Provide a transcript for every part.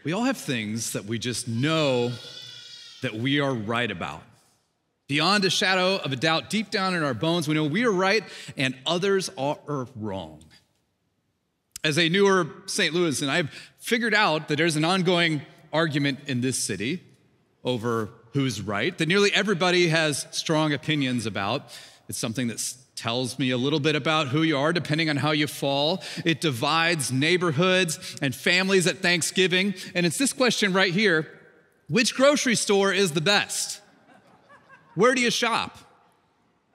We all have things that we just know that we are right about. Beyond a shadow of a doubt, deep down in our bones, we know we are right and others are wrong. As a newer St. Louisan, I've figured out that there's an ongoing argument in this city over who's right, that nearly everybody has strong opinions about. It's something that tells me a little bit about who you are, depending on how you fall. It divides neighborhoods and families at Thanksgiving. And it's this question right here: which grocery store is the best? Where do you shop?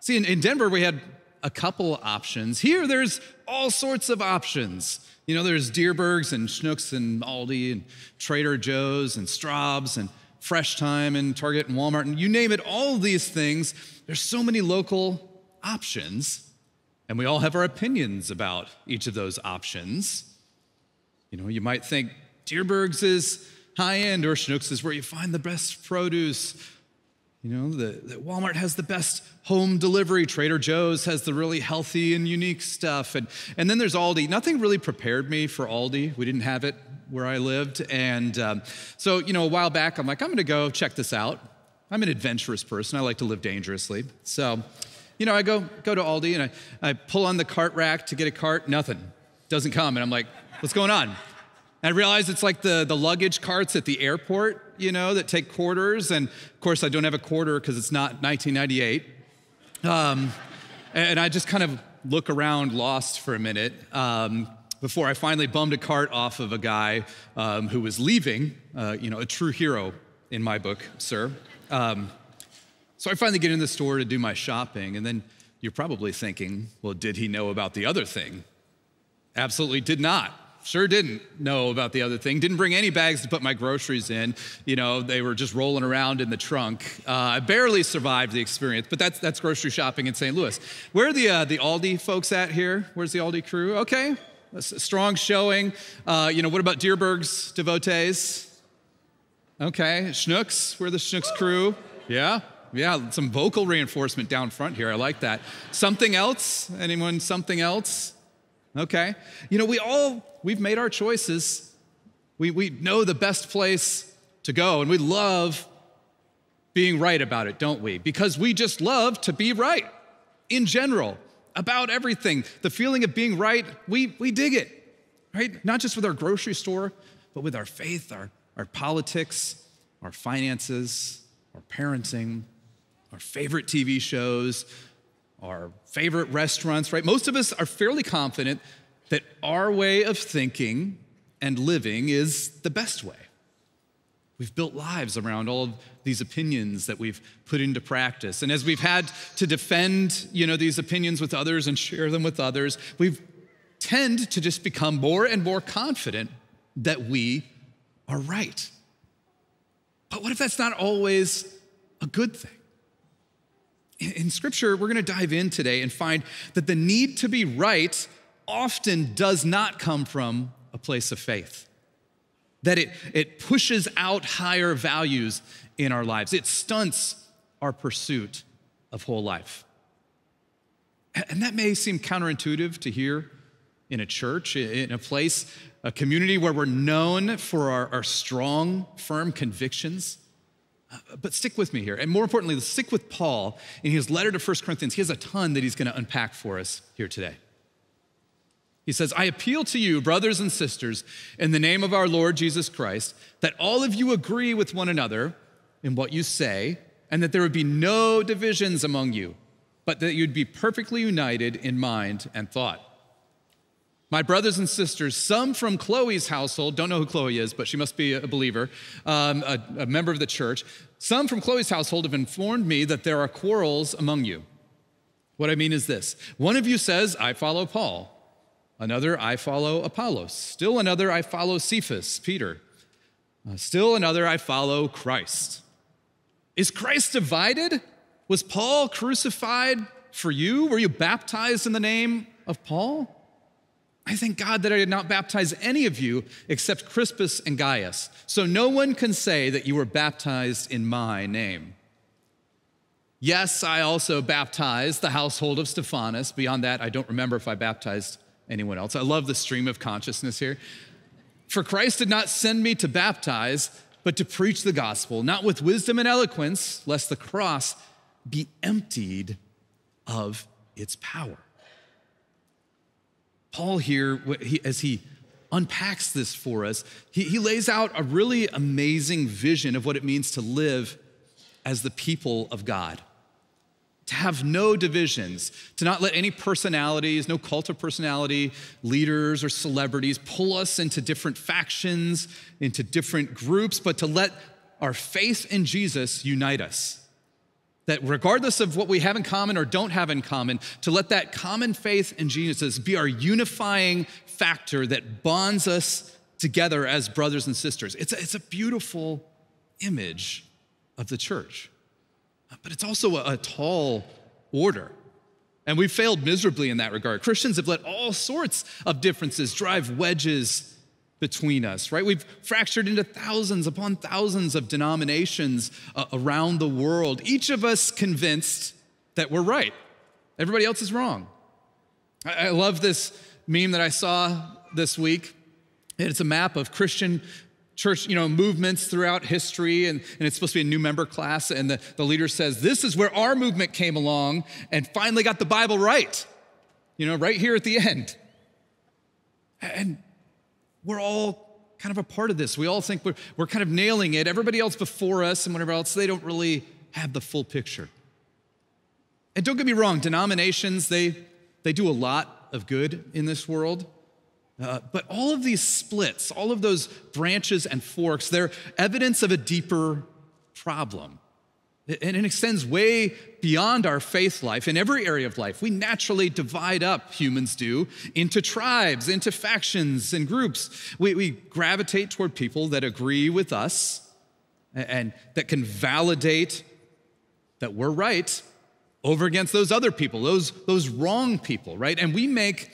See, in Denver, we had a couple options. Here, there's all sorts of options. You know, there's Dierberg's and Schnucks and Aldi and Trader Joe's and Straub's and Fresh Time and Target and Walmart, and you name it, all of these things. There's so many local options, and we all have our opinions about each of those options. You know, you might think Dierberg's is high-end, or Schnucks is where you find the best produce. You know, that Walmart has the best home delivery. Trader Joe's has the really healthy and unique stuff. And then there's Aldi. Nothing really prepared me for Aldi. We didn't have it where I lived. And so, you know, a while back, I'm like, I'm going to go check this out. I'm an adventurous person. I like to live dangerously. So, you know, I go to Aldi and I pull on the cart rack to get a cart. Nothing. Doesn't come. And I'm like, what's going on? And I realize it's like the luggage carts at the airport, you know, that take quarters. And of course, I don't have a quarter because it's not 1998. And I just kind of look around lost for a minute before I finally bummed a cart off of a guy who was leaving, you know, a true hero in my book, sir. So I finally get in the store to do my shopping. And then you're probably thinking, well, did he know about the other thing? Absolutely did not. Sure didn't know about the other thing. Didn't bring any bags to put my groceries in. You know, they were just rolling around in the trunk. I barely survived the experience, but that's grocery shopping in St. Louis. Where are the Aldi folks at here? Where's the Aldi crew? Okay, a strong showing. You know, what about Dierberg's devotees? Okay, Schnucks, we're the Schnucks crew. Yeah, some vocal reinforcement down front here. I like that. Something else? Anyone something else? Okay. You know, we've made our choices. We know the best place to go, and we love being right about it, don't we? Because we just love to be right in general about everything. The feeling of being right, we dig it, right? Not just with our grocery store, but with our faith, our politics, our finances, our parenting, our favorite TV shows, our favorite restaurants, right? Most of us are fairly confident that our way of thinking and living is the best way. We've built lives around all of these opinions that we've put into practice. And as we've had to defend, you know, these opinions with others and share them with others, we tend to just become more and more confident that we are right. But what if that's not always a good thing? In Scripture, we're going to dive in today and find that the need to be right often does not come from a place of faith. That it pushes out higher values in our lives. It stunts our pursuit of whole life. And that may seem counterintuitive to hear in a church, in a place, a community where we're known for our strong, firm convictions. But stick with me here. And more importantly, stick with Paul in his letter to 1 Corinthians. He has a ton that he's going to unpack for us here today. He says, I appeal to you, brothers and sisters, in the name of our Lord Jesus Christ, that all of you agree with one another in what you say, and that there would be no divisions among you, but that you'd be perfectly united in mind and thought. My brothers and sisters, some from Chloe's household, don't know who Chloe is, but she must be a believer, a member of the church. Some from Chloe's household have informed me that there are quarrels among you. What I mean is this: one of you says, I follow Paul. Another, I follow Apollos. Still another, I follow Cephas, Peter. Still another, I follow Christ. Is Christ divided? Was Paul crucified for you? Were you baptized in the name of Paul? I thank God that I did not baptize any of you except Crispus and Gaius. So no one can say that you were baptized in my name. Yes, I also baptized the household of Stephanas. Beyond that, I don't remember if I baptized anyone else. I love the stream of consciousness here. For Christ did not send me to baptize, but to preach the gospel, not with wisdom and eloquence, lest the cross be emptied of its power. Paul here, as he unpacks this for us, he lays out a really amazing vision of what it means to live as the people of God. To have no divisions, to not let any personalities, no cult of personality, leaders or celebrities pull us into different factions, into different groups, but to let our faith in Jesus unite us. That regardless of what we have in common or don't have in common, to let that common faith in Jesus be our unifying factor that bonds us together as brothers and sisters. It's a beautiful image of the church. But it's also a tall order. And we've failed miserably in that regard. Christians have let all sorts of differences drive wedges between us, right? We've fractured into thousands upon thousands of denominations around the world, each of us convinced that we're right. Everybody else is wrong. I love this meme that I saw this week. It's a map of Christian church, movements throughout history, and it's supposed to be a new member class, and the leader says, this is where our movement came along and finally got the Bible right, right here at the end. And we're all kind of a part of this. We all think we're kind of nailing it. Everybody else before us and whatever else, they don't really have the full picture. And don't get me wrong, denominations, they do a lot of good in this world. But all of these splits, all of those branches and forks, they're evidence of a deeper problem. And it extends way beyond our faith life. In every area of life, we naturally divide up, humans do, into tribes, into factions and groups. We gravitate toward people that agree with us and that can validate that we're right over against those other people, those wrong people, right? And we make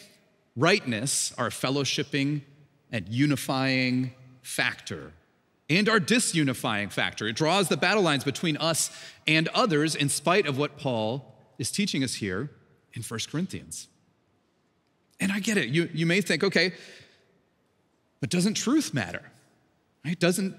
rightness our fellowshipping and unifying factor, and our disunifying factor. It draws the battle lines between us and others in spite of what Paul is teaching us here in 1 Corinthians. And I get it. You may think, okay, but doesn't truth matter? Right? Doesn't,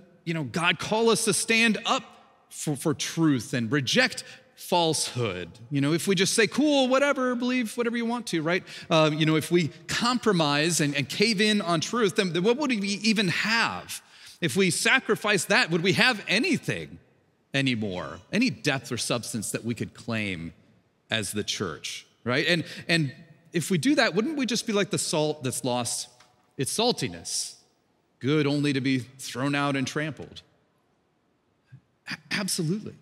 God call us to stand up for truth and reject falsehood? If we just say, cool, whatever, believe whatever you want to, right? If we compromise and cave in on truth, then what would we even have? If we sacrifice that, would we have anything anymore? Any depth or substance that we could claim as the church, right? And if we do that, wouldn't we just be like the salt that's lost its saltiness, good only to be thrown out and trampled? Absolutely.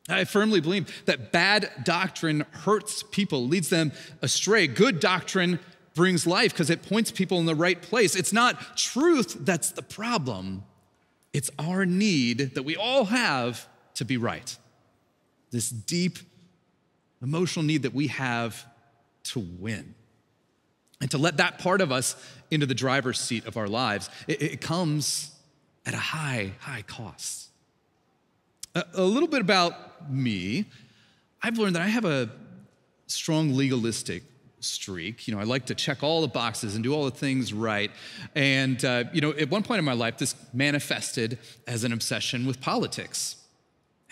I firmly believe that bad doctrine hurts people, leads them astray. Good doctrine brings life because it points people in the right place. It's not truth that's the problem. It's our need that we all have to be right. This deep emotional need that we have to win. And to let that part of us into the driver's seat of our lives, it comes at a high cost. A little bit about me. I've learned that I have a strong legalistic streak. I like to check all the boxes and do all the things right. And, at one point in my life, this manifested as an obsession with politics.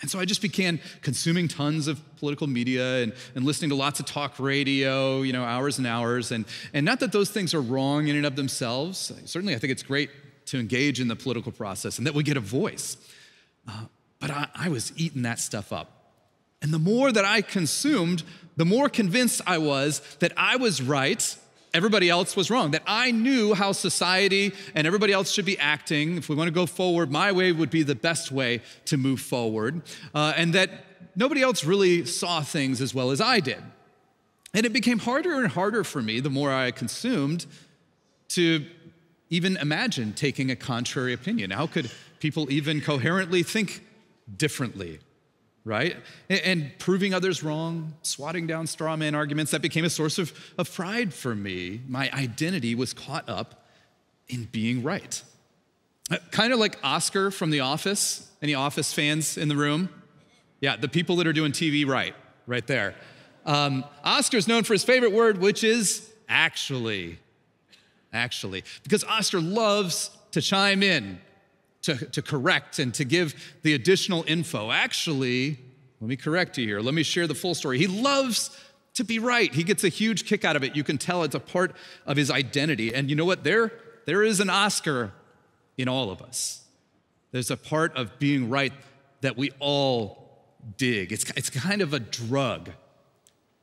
And so I just began consuming tons of political media and listening to lots of talk radio, hours and hours. And not that those things are wrong in and of themselves. Certainly, I think it's great to engage in the political process and that we get a voice. But I was eating that stuff up. And the more that I consumed, the more convinced I was that I was right, everybody else was wrong, that I knew how society and everybody else should be acting. If we want to go forward, my way would be the best way to move forward, and that nobody else really saw things as well as I did. And it became harder and harder for me, the more I consumed, to even imagine taking a contrary opinion. How could people even coherently think differently, right? And proving others wrong, swatting down straw man arguments, that became a source of pride for me. My identity was caught up in being right. Kind of like Oscar from The Office. Any Office fans in the room? Yeah, the people that are doing TV right there. Oscar's known for his favorite word, which is actually. Because Oscar loves to chime in, to correct, and to give the additional info. Actually, let me correct you here. Let me share the full story. He loves to be right. He gets a huge kick out of it. You can tell it's a part of his identity. And you know what? There is an Oscar in all of us. There's a part of being right that we all dig. It's kind of a drug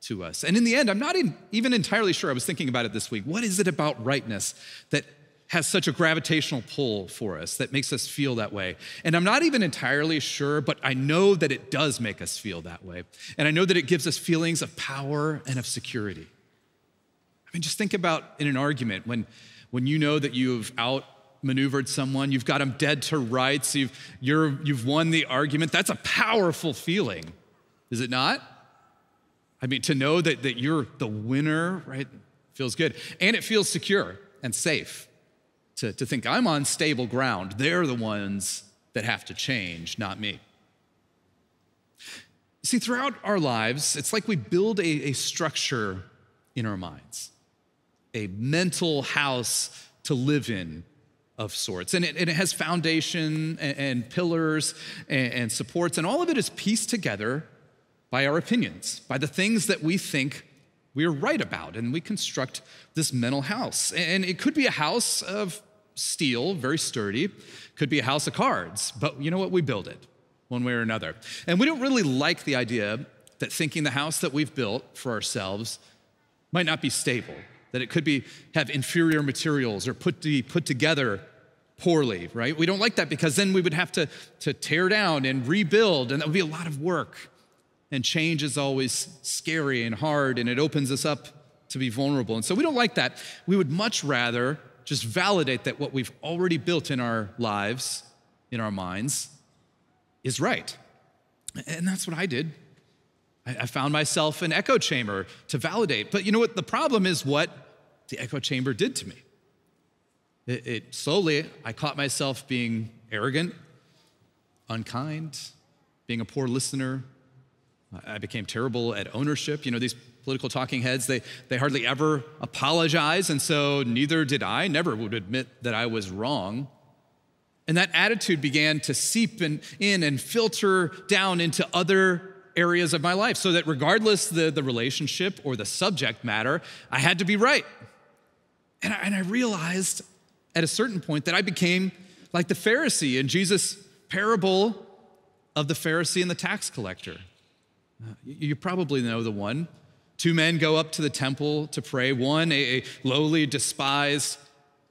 to us. And in the end, I'm not even entirely sure. I was thinking about it this week. What is it about rightness that has such a gravitational pull for us that makes us feel that way? And I'm not even entirely sure, but I know that it does make us feel that way. And I know that it gives us feelings of power and of security. I mean, just think about in an argument when you know that you've outmaneuvered someone, you've got them dead to rights, you've won the argument. That's a powerful feeling, is it not? I mean, to know that you're the winner, right, feels good. And it feels secure and safe to think I'm on stable ground. They're the ones that have to change, not me. See, throughout our lives, it's like we build a structure in our minds, a mental house to live in of sorts. And it has foundation and pillars and supports, and all of it is pieced together by our opinions, by the things that we think we're right about, and we construct this mental house. And it could be a house of steel, very sturdy, could be a house of cards, but you know what? We build it one way or another. And we don't really like the idea that thinking the house that we've built for ourselves might not be stable, that it could have inferior materials or put together poorly, right? We don't like that because then we would have to tear down and rebuild, and that would be a lot of work. And change is always scary and hard, and it opens us up to be vulnerable. And so we don't like that. We would much rather just validate that what we've already built in our lives, in our minds, is right. And that's what I did. I found myself an echo chamber to validate. But you know what? The problem is what the echo chamber did to me. It slowly, I caught myself being arrogant, unkind, being a poor listener. I became terrible at ownership. You know, these political talking heads, they hardly ever apologize, and so neither did I. Never would admit that I was wrong. And that attitude began to seep in and filter down into other areas of my life, so that regardless the relationship or the subject matter, I had to be right. And I realized at a certain point that I became like the Pharisee in Jesus' parable of the Pharisee and the tax collector. You probably know the one. Two men go up to the temple to pray. One, a lowly, despised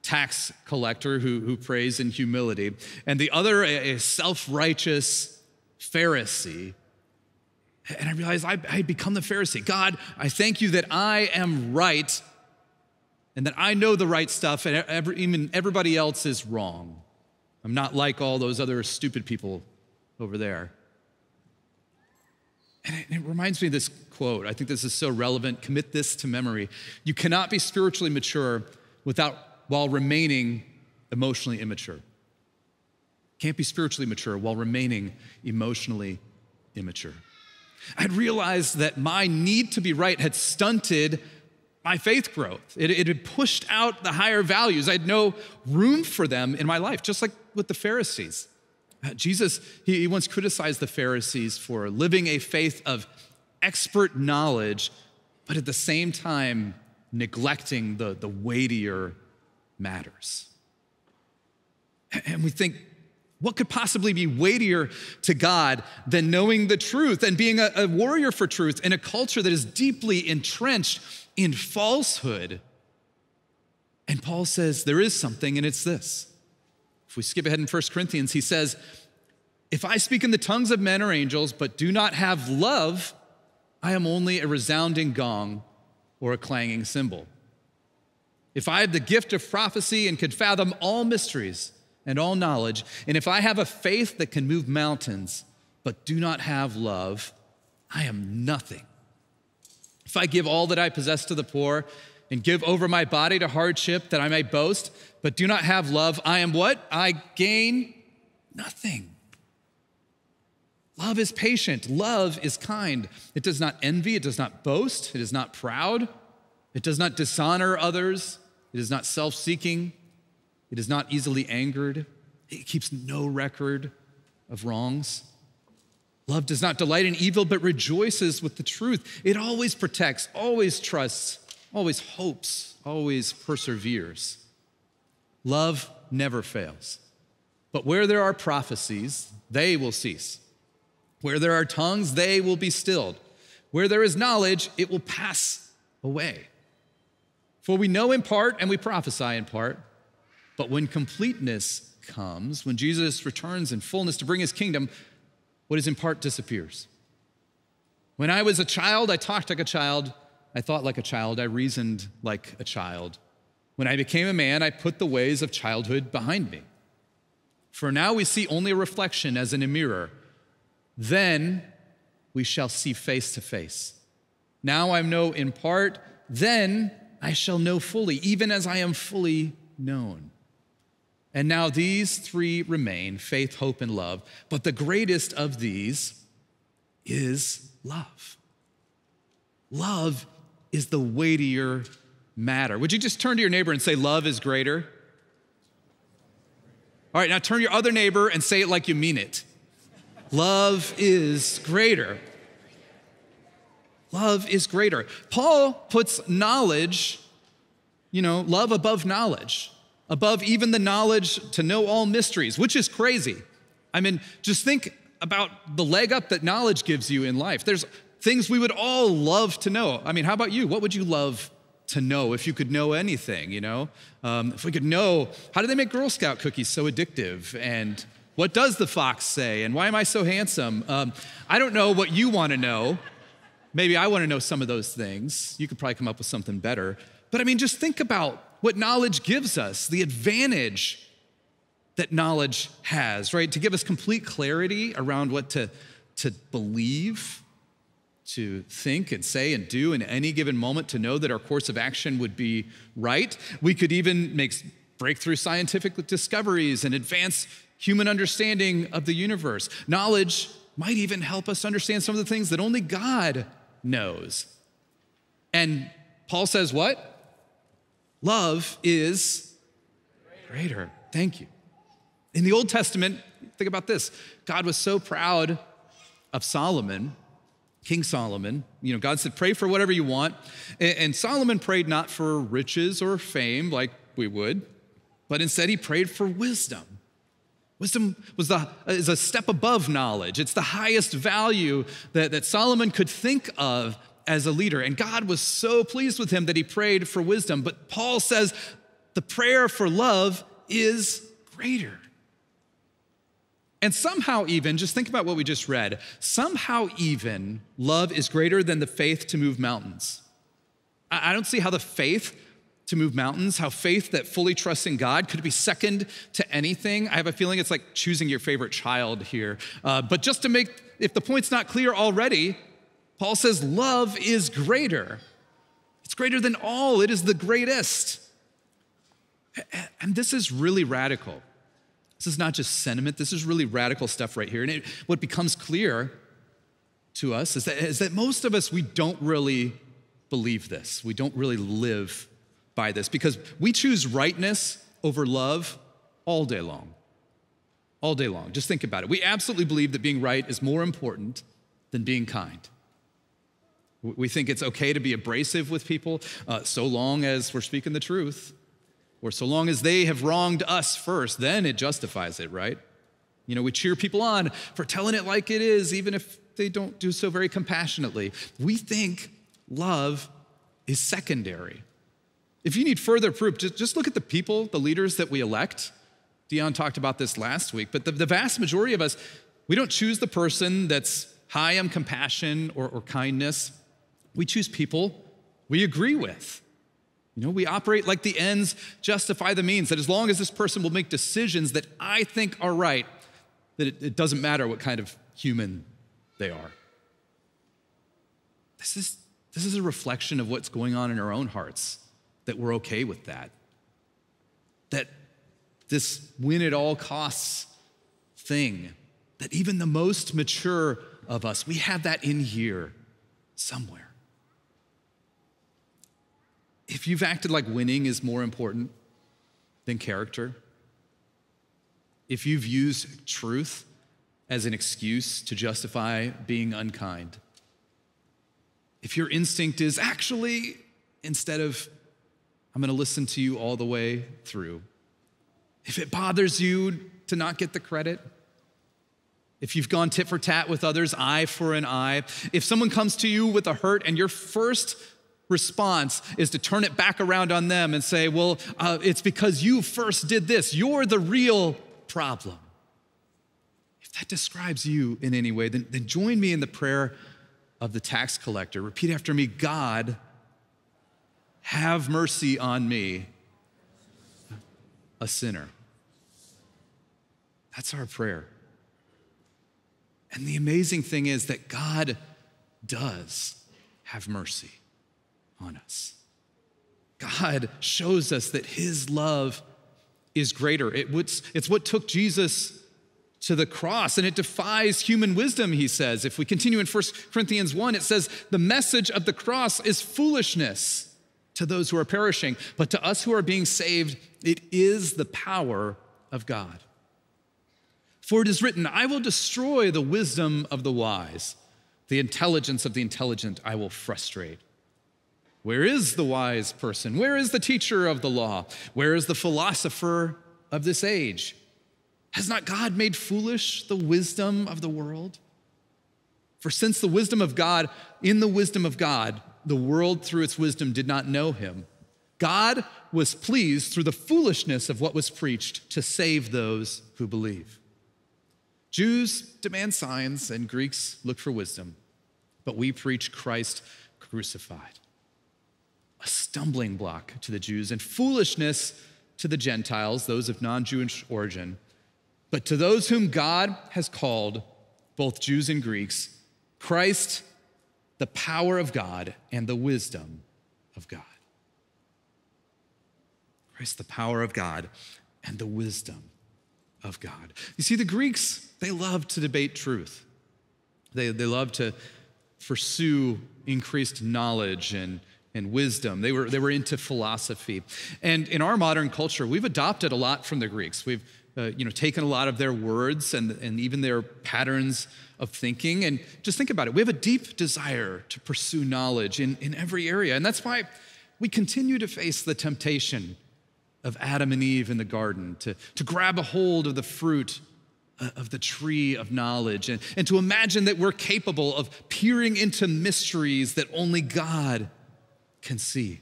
tax collector who prays in humility, and the other, a self-righteous Pharisee. And I realized I had become the Pharisee. God, I thank you that I am right and that I know the right stuff, and even everybody else is wrong. I'm not like all those other stupid people over there. And it reminds me of this quote. I think this is so relevant. Commit this to memory. You cannot be spiritually mature while remaining emotionally immature. Can't be spiritually mature while remaining emotionally immature. I'd realized that my need to be right had stunted my faith growth. It had pushed out the higher values. I had no room for them in my life, just like with the Pharisees. Jesus, he once criticized the Pharisees for living a faith of expert knowledge, but at the same time neglecting the weightier matters. And we think, what could possibly be weightier to God than knowing the truth and being a warrior for truth in a culture that is deeply entrenched in falsehood? And Paul says there is something, and it's this. If we skip ahead in 1 Corinthians, he says, if I speak in the tongues of men or angels, but do not have love, I am only a resounding gong or a clanging cymbal. If I have the gift of prophecy and could fathom all mysteries and all knowledge, and if I have a faith that can move mountains, but do not have love, I am nothing. If I give all that I possess to the poor and give over my body to hardship that I may boast, but do not have love, I am what? I gain nothing. Love is patient. Love is kind. It does not envy. It does not boast. It is not proud. It does not dishonor others. It is not self-seeking. It is not easily angered. It keeps no record of wrongs. Love does not delight in evil, but rejoices with the truth. It always protects, always trusts, always hopes, always perseveres. Love never fails. But where there are prophecies, they will cease. Where there are tongues, they will be stilled. Where there is knowledge, it will pass away. For we know in part and we prophesy in part, but when completeness comes, when Jesus returns in fullness to bring his kingdom, what is in part disappears. When I was a child, I talked like a child, I thought like a child, I reasoned like a child. When I became a man, I put the ways of childhood behind me. For now we see only a reflection as in a mirror. Then we shall see face to face. Now I know in part, then I shall know fully, even as I am fully known. And now these three remain, faith, hope, and love. But the greatest of these is love. Love is the weightier matter. Would you just turn to your neighbor and say, love is greater? All right, now turn to your other neighbor and say it like you mean it. Love is greater. Love is greater. Paul puts knowledge, love above knowledge, above even the knowledge to know all mysteries, which is crazy. I mean, just think about the leg up that knowledge gives you in life. There's things we would all love to know. I mean, how about you? What would you love to know if you could know anything, If we could know, how do they make Girl Scout cookies so addictive? And what does the fox say? And why am I so handsome? I don't know what you want to know. Maybe I want to know some of those things. You could probably come up with something better. But I mean, just think about what knowledge gives us, the advantage that knowledge has, right? To give us complete clarity around what to believe, to think and say and do in any given moment, to know that our course of action would be right. We could even make breakthrough scientific discoveries and advance human understanding of the universe. Knowledge might even help us understand some of the things that only God knows. And Paul says what? Love is greater. Thank you. In the Old Testament, think about this. God was so proud of Solomon, King Solomon. God said, pray for whatever you want. And Solomon prayed not for riches or fame like we would, but instead he prayed for wisdom. Wisdom is a step above knowledge. It's the highest value that Solomon could think of as a leader. And God was so pleased with him that he prayed for wisdom. But Paul says the prayer for love is greater. And somehow even, just think about what we just read, somehow even love is greater than the faith to move mountains. I don't see how the faith to move mountains, how faith that fully trusts in God could be second to anything. I have a feeling it's like choosing your favorite child here. But just to make, if the point's not clear already, Paul says love is greater. It's greater than all. It is the greatest. And this is really radical. This is not just sentiment. This is really radical stuff right here. And what becomes clear to us is that most of us, we don't really believe this. We don't really live by this because we choose rightness over love all day long. All day long. Just think about it. We absolutely believe that being right is more important than being kind. We think it's okay to be abrasive with people so long as we're speaking the truth. Or so long as they have wronged us first, then it justifies it, right? We cheer people on for telling it like it is, even if they don't do so very compassionately. We think love is secondary. If you need further proof, just look at the people, the leaders that we elect. Dion talked about this last week, but the vast majority of us, we don't choose the person that's high on compassion or kindness. We choose people we agree with. We operate like the ends justify the means, that as long as this person will make decisions that I think are right, that it doesn't matter what kind of human they are. This is a reflection of what's going on in our own hearts, that we're okay with that. That this win at all costs thing, that even the most mature of us, we have that in here somewhere. If you've acted like winning is more important than character, if you've used truth as an excuse to justify being unkind, if your instinct is actually, instead of, I'm going to listen to you all the way through, if it bothers you to not get the credit, if you've gone tit for tat with others, eye for an eye, if someone comes to you with a hurt and your first response is to turn it back around on them and say, well, it's because you first did this. You're the real problem. If that describes you in any way, then join me in the prayer of the tax collector. Repeat after me: God, have mercy on me, a sinner. That's our prayer. And the amazing thing is that God does have mercy on us. God shows us that his love is greater. It's what took Jesus to the cross, and it defies human wisdom, he says. If we continue in 1 Corinthians 1, it says, the message of the cross is foolishness to those who are perishing, but to us who are being saved, it is the power of God. For it is written, I will destroy the wisdom of the wise. The intelligence of the intelligent I will frustrate. Where is the wise person? Where is the teacher of the law? Where is the philosopher of this age? Has not God made foolish the wisdom of the world? For since the wisdom of God, in the wisdom of God, the world through its wisdom did not know him, God was pleased through the foolishness of what was preached to save those who believe. Jews demand signs and Greeks look for wisdom, but we preach Christ crucified, a stumbling block to the Jews and foolishness to the Gentiles, those of non-Jewish origin. But to those whom God has called, both Jews and Greeks, Christ, the power of God and the wisdom of God. Christ, the power of God and the wisdom of God. You see, the Greeks, they love to debate truth. They love to pursue increased knowledge and wisdom. They were into philosophy. And in our modern culture, we've adopted a lot from the Greeks. We've taken a lot of their words and even their patterns of thinking. And just think about it. We have a deep desire to pursue knowledge in every area. And that's why we continue to face the temptation of Adam and Eve in the garden to grab a hold of the fruit of the tree of knowledge and to imagine that we're capable of peering into mysteries that only God can see.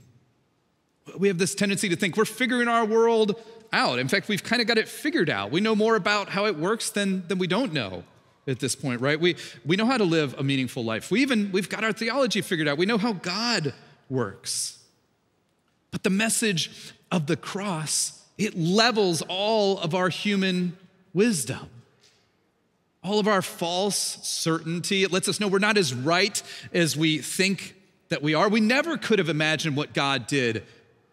We have this tendency to think we're figuring our world out. In fact, we've kind of got it figured out. We know more about how it works than we don't know at this point, right? We know how to live a meaningful life. We've got our theology figured out. We know how God works. But the message of the cross, it levels all of our human wisdom, all of our false certainty. It lets us know we're not as right as we think that we are. We never could have imagined what God did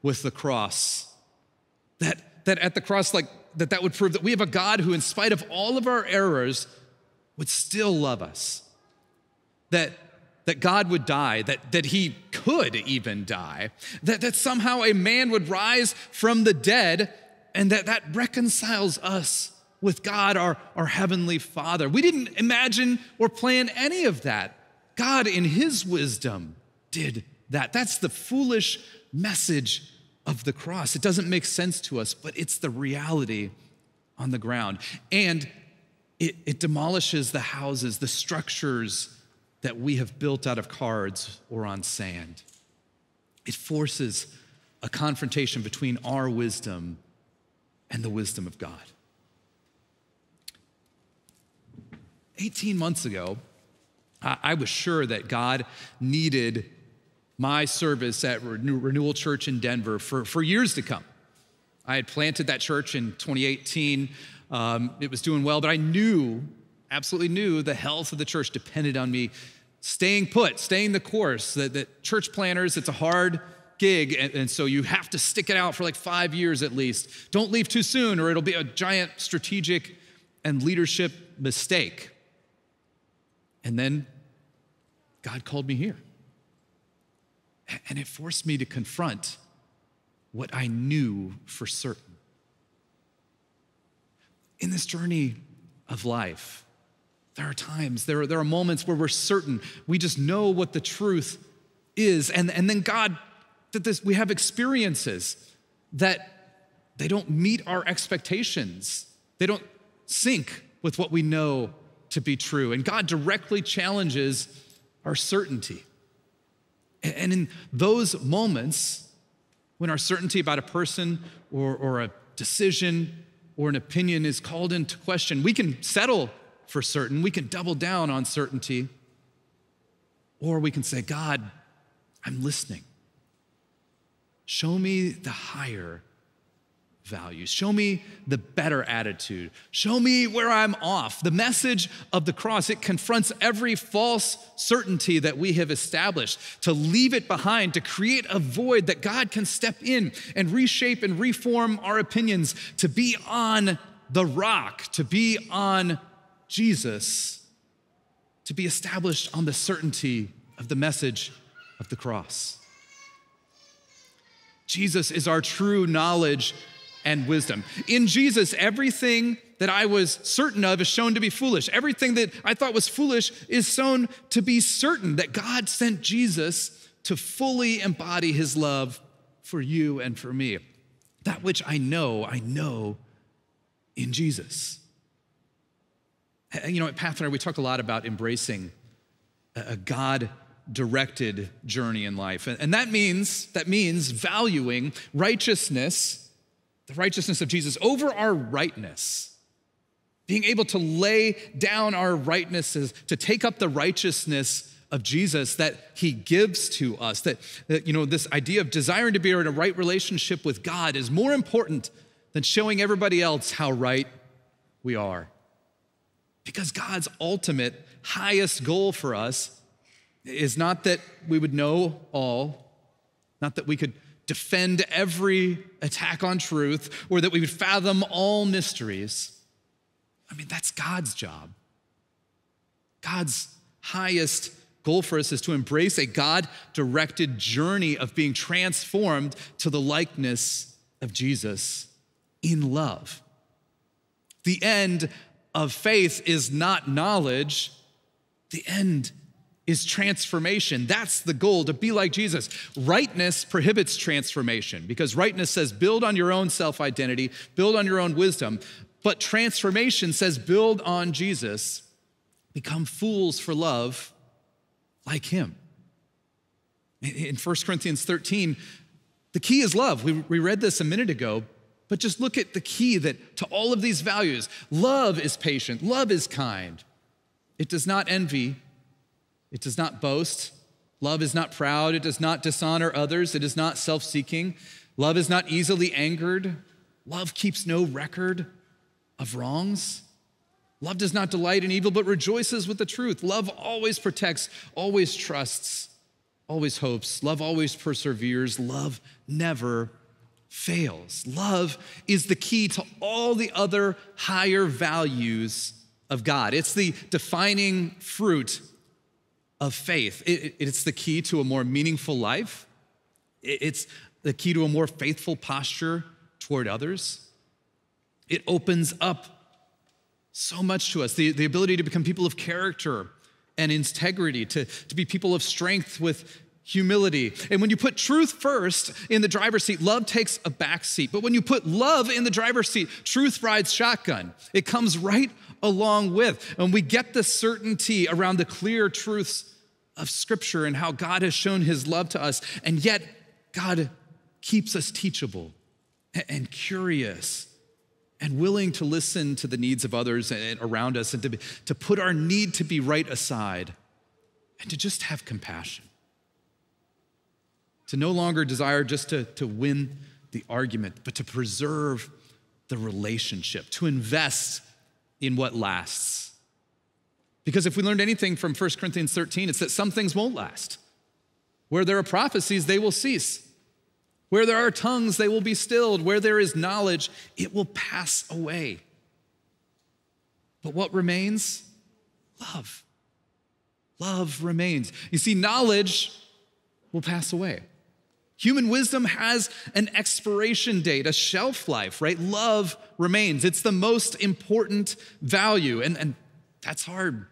with the cross. That at the cross, that would prove that we have a God who, in spite of all of our errors, would still love us. That God would die, that he could even die, that somehow a man would rise from the dead, and that reconciles us with God, our heavenly Father. We didn't imagine or plan any of that. God, in his wisdom, did that. That's the foolish message of the cross. It doesn't make sense to us, but it's the reality on the ground. And it demolishes the houses, the structures that we have built out of cards or on sand. It forces a confrontation between our wisdom and the wisdom of God. 18 months ago, I was sure that God needed my service at Renewal Church in Denver for years to come. I had planted that church in 2018. It was doing well, but I absolutely knew the health of the church depended on me staying put, staying the course. That church planners, it's a hard gig, and so you have to stick it out for like 5 years at least. Don't leave too soon, or it'll be a giant strategic and leadership mistake. And then God called me here. And it forced me to confront what I knew for certain. in this journey of life, there are times, there are moments where we're certain, we just know what the truth is. And then God, we have experiences that they don't meet our expectations. They don't sync with what we know to be true. And God directly challenges our certainty. And in those moments, when our certainty about a person or a decision or an opinion is called into question, we can settle for certain, we can double down on certainty, or we can say, God, I'm listening. Show me the higher values. Show me the better attitude. Show me where I'm off. The message of the cross, it confronts every false certainty that we have established, to leave it behind, to create a void that God can step in and reshape and reform our opinions, to be on the rock, to be on Jesus, to be established on the certainty of the message of the cross. Jesus is our true knowledge and wisdom. In Jesus, everything that I was certain of is shown to be foolish. Everything that I thought was foolish is shown to be certain, that God sent Jesus to fully embody his love for you and for me. That which I know in Jesus. You know, at Pathfinder, we talk a lot about embracing a God-directed journey in life. And that means valuing righteousness, the righteousness of Jesus, over our rightness. Being able to lay down our rightnesses, to take up the righteousness of Jesus that he gives to us. That this idea of desiring to be in a right relationship with God is more important than showing everybody else how right we are. Because God's ultimate, highest goal for us is not that we would know all, not that we could defend every attack on truth, or that we would fathom all mysteries. I mean, that's God's job. God's highest goal for us is to embrace a God-directed journey of being transformed to the likeness of Jesus in love. The end of faith is not knowledge. The end is transformation. That's the goal, to be like Jesus. Rightness prohibits transformation, because rightness says build on your own self-identity, build on your own wisdom. But transformation says build on Jesus, become fools for love like him. In 1 Corinthians 13, the key is love. We read this a minute ago, but just look at the key that to all of these values. Love is patient, love is kind. It does not envy. It does not boast. Love is not proud. It does not dishonor others. It is not self-seeking. Love is not easily angered. Love keeps no record of wrongs. Love does not delight in evil, but rejoices with the truth. Love always protects, always trusts, always hopes. Love always perseveres. Love never fails. Love is the key to all the other higher values of God. It's the defining fruit of faith. It's the key to a more meaningful life. It's the key to a more faithful posture toward others. It opens up so much to us, the ability to become people of character and integrity, to be people of strength with humility. And when you put truth first in the driver's seat, love takes a back seat. But when you put love in the driver's seat, truth rides shotgun. It comes right along with. And we get the certainty around the clear truths of Scripture and how God has shown his love to us. And yet, God keeps us teachable and curious and willing to listen to the needs of others and around us, and to put our need to be right aside and to just have compassion. To no longer desire just to win the argument, but to preserve the relationship, to invest in what lasts. Because if we learned anything from 1 Corinthians 13, it's that some things won't last. Where there are prophecies, they will cease. Where there are tongues, they will be stilled. Where there is knowledge, it will pass away. But what remains? Love. Love remains. You see, knowledge will pass away. Human wisdom has an expiration date, a shelf life, right? Love remains. It's the most important value. And that's hard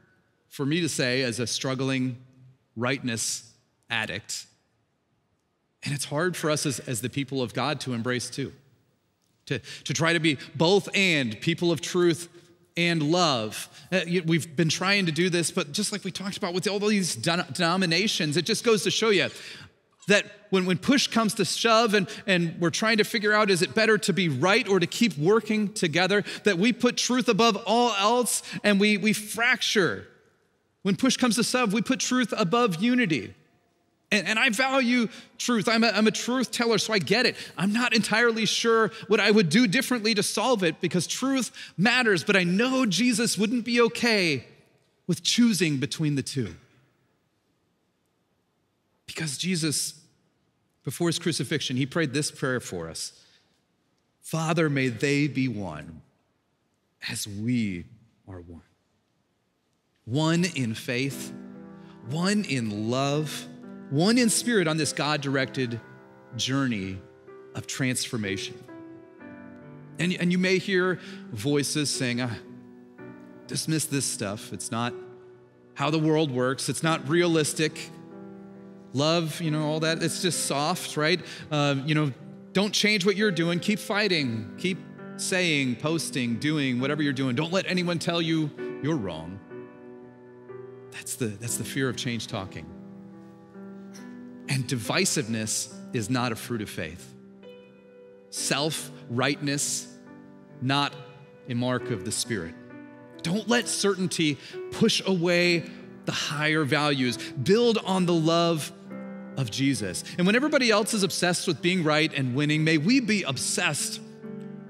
for me to say as a struggling rightness addict. And it's hard for us as the people of God to embrace too. To try to be both and people of truth and love. We've been trying to do this, but just like we talked about with all these denominations, it just goes to show you that when push comes to shove and we're trying to figure out, is it better to be right or to keep working together, that we put truth above all else and we fracture. When push comes to shove, we put truth above unity. And I value truth. I'm a truth teller, so I get it. I'm not entirely sure what I would do differently to solve it because truth matters, but I know Jesus wouldn't be okay with choosing between the two. Because Jesus, before his crucifixion, he prayed this prayer for us. Father, may they be one as we are one. One in faith, one in love, one in spirit on this God-directed journey of transformation. And you may hear voices saying, dismiss this stuff. It's not how the world works. It's not realistic. Love, all that, it's just soft, right? Don't change what you're doing. Keep fighting. Keep saying, posting, doing whatever you're doing. Don't let anyone tell you you're wrong. That's the fear of change talking. And divisiveness is not a fruit of faith. Self-rightness, not a mark of the Spirit. Don't let certainty push away the higher values. Build on the love of Jesus. And when everybody else is obsessed with being right and winning, may we be obsessed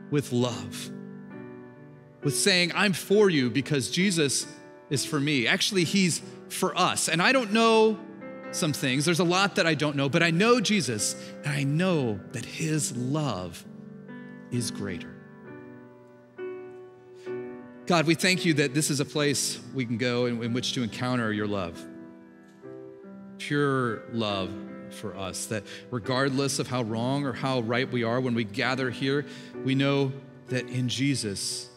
with love. With saying, I'm for you because Jesus is for me. Actually, he's for us. And I don't know some things. There's a lot that I don't know, but I know Jesus, and I know that his love is greater. God, we thank you that this is a place we can go in which to encounter your love. Pure love for us, that regardless of how wrong or how right we are, when we gather here, we know that in Jesus,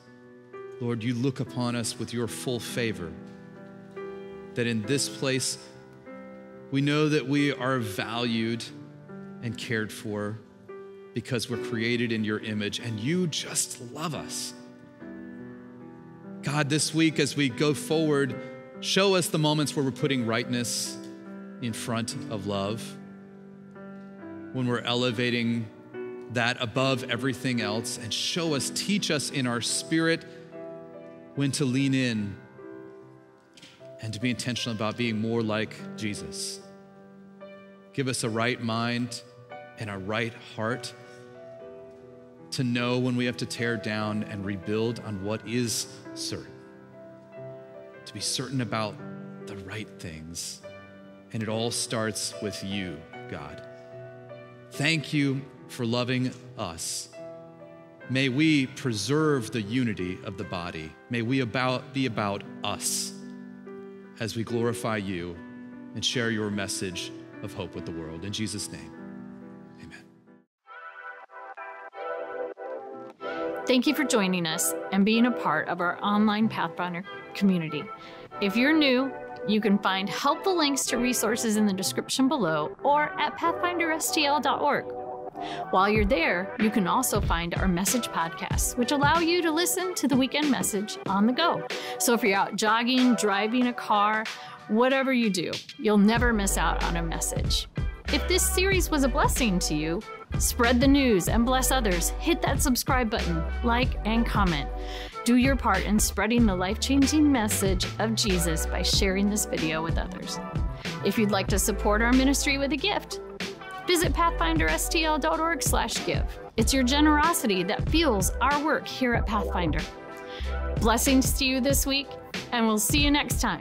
Lord, you look upon us with your full favor. That in this place, we know that we are valued and cared for because we're created in your image and you just love us. God, this week as we go forward, show us the moments where we're putting rightness in front of love, when we're elevating that above everything else, and teach us in our spirit when to lean in and to be intentional about being more like Jesus. Give us a right mind and a right heart to know when we have to tear down and rebuild on what is certain. To be certain about the right things. And it all starts with you, God. Thank you for loving us. May we preserve the unity of the body. May we be about us as we glorify you and share your message of hope with the world. In Jesus' name, amen. Thank you for joining us and being a part of our online Pathfinder community. If you're new, you can find helpful links to resources in the description below or at pathfinderstl.org. While you're there, you can also find our message podcasts, which allow you to listen to the weekend message on the go. So if you're out jogging, driving a car, whatever you do, you'll never miss out on a message. If this series was a blessing to you, spread the news and bless others. Hit that subscribe button, like and comment. Do your part in spreading the life-changing message of Jesus by sharing this video with others. If you'd like to support our ministry with a gift, visit pathfinderstl.org/give. It's your generosity that fuels our work here at Pathfinder. Blessings to you this week, and we'll see you next time.